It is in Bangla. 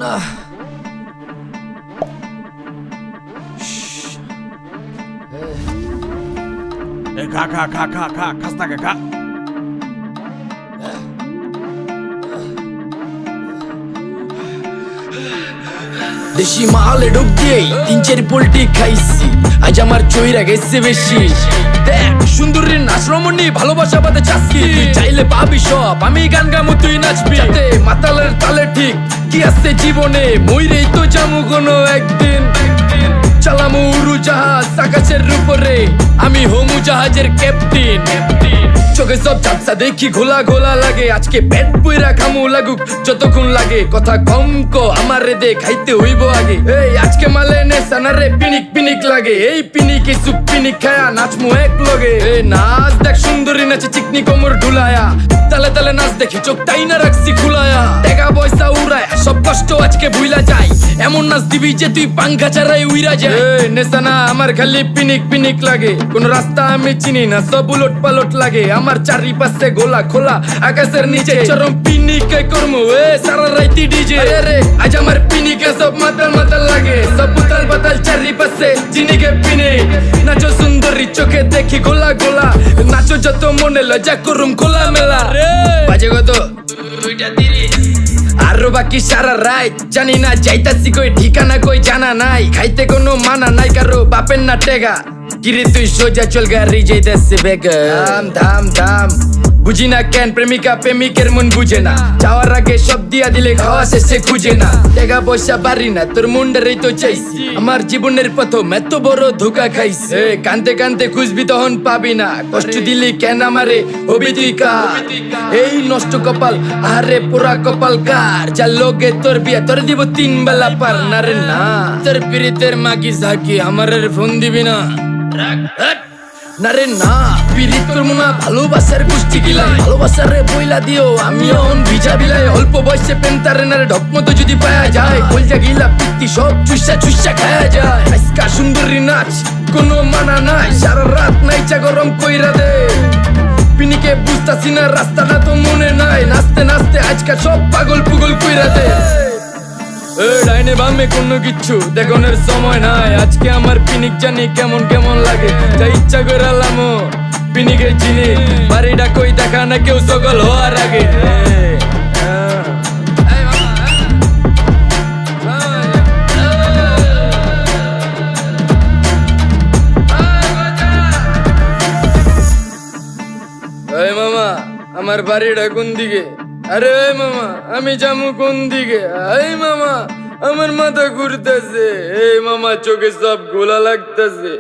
না খা খা খা খা খা খাস্তা খা। দেশি মালে ঢুক দিয়েই 3-4 পোল্টি খাইছি, আজ আমার চইরা গেছে বেশি। দেখ সুন্দরীর নাচ রমণী, ভালোবাসা বাদে চাচ্ছি, তুই চাইলে পাবি সব, আমি গান গামু তুই নাচবি। মাতালের তালে ঠিক কি আছে জীবনে, মইরেই তো যামু কোনো একদিন। চালামু উড়োজাহাজ আকাশের উপরে, আমি হমু জাহাজের ক্যাপ্টেন। চোখে সব ঝাপসা দেখি ঘোলা ঘোলা লাগে, আজকে পেট পুইরা খামু লাগুক যতক্ষণ লাগে। কথা কম কো আমারে দে খাইতে হইব আগে, এই আজকে মালে নেশা না রে পিনিক পিনিক লাগে। এই পিনিকে সুপ পিনিক খায়া নাচমু এক লগে। এই নাচ দেখ সুন্দরী নাচে চিকনি কোমর ঢুলায়া, তালে তালে নাচ দেখি চোখ তাই না রাখছি খুলায়া। টাকা পয়সা উড়ায় সব কষ্ট আজকে ভুইলা যায়, এমন নাচ দিবি যে তুই পাঙ্খা ছাড়াই উইরা যায়। নেশা না আমার খালি পিনিক পিনিক লাগে, কোন রাস্তা আমি চিনি না, সব উলট পালট লাগে। আমার চারিপাশে গোলা খোলা আকাশের নিচে, চরম পিনিকে করমু সারা রাইতি ডিজে। আরে আজ আমার পিনিকে সব মাতাল মাতাল লাগে, সব উতাল পাতাল চারিপাশে চিনিকে পিনিক। নাচো সুন্দরী চোখে দেখি গোলা গোলা, নাচো যত মনে লজ্জা করুম খোলা মেলা। বাজে কত 2:30, আরো বাকি সারা রাত জানি না যাইতাছি কই, ঠিকানা কই জানা নাই, খাইতে কোনো মানা নাই কারো বাপের না টেগা। কিরে তুই সোজা চল গাড়ি যাইতাছে বেগা, ধাম ধাম ধাম। বুঝি না কেন প্রেমিকা প্রেমিকের মন বুঝে না, যাওয়ার আগে সব দিয়া দিলে খাওয়া শেষে খুঁজে না। টাকা পয়সা বাড়ি না তোর মুন্ডারেই তো চাইছি, আমার জীবনের প্রথম এত বড় ধোকা খাইছে। কানতে কানতে খুঁজবি তখন পাবি না, কষ্ট দিলি কেন আমারে হবি তুই কার। এই নষ্ট কপাল আরে পুরা কপাল কার, যা লোকে তোর বিয়া তোর দিব 3 বেলা পার। না রে না তোর পিরিতের মাগি ঝাঁকি আমারের ফোন দিবি না, না রে না পিরিত করবো না। ভালোবাসার গোষ্ঠী গিলাই ভালোবাসারে বইলা দিও, আমিও ভিজা বিলাই। অল্প বয়সে পেন্তারে নারে ঢক মতো যদি পায়া যায়, কলজা গিলা পিত্তি সব চুষা চুষা খায়া যায়। আজকা সুন্দরী নাচ কোনো মানা নাই, সারা রাত নাইচা গরম কইরা দে। পিনিকে বুঝতাছি না রাস্তাটা তো মনে নাই, নাচতে নাচতে আজকা সব পাগল পুগল কইরা দে। ডাইনে বামে কোনো কিচ্ছু দেখনের সময় নাই, আজকে আমার পিনিক জানি কেমন কেমন লাগে। যা ইচ্ছা করে লামো পিনিকে চিনি, বাড়িটা কই দেখা না কেউ সকল হওয়ার আগে। মামা আমার বাড়িটা কোন দিকে? আরে মামা আমি যামু কোন দিকে? এই মামা আমার মাথা ঘুরতেছে, এই মামা চোখে সব গোলা লাগতেছে।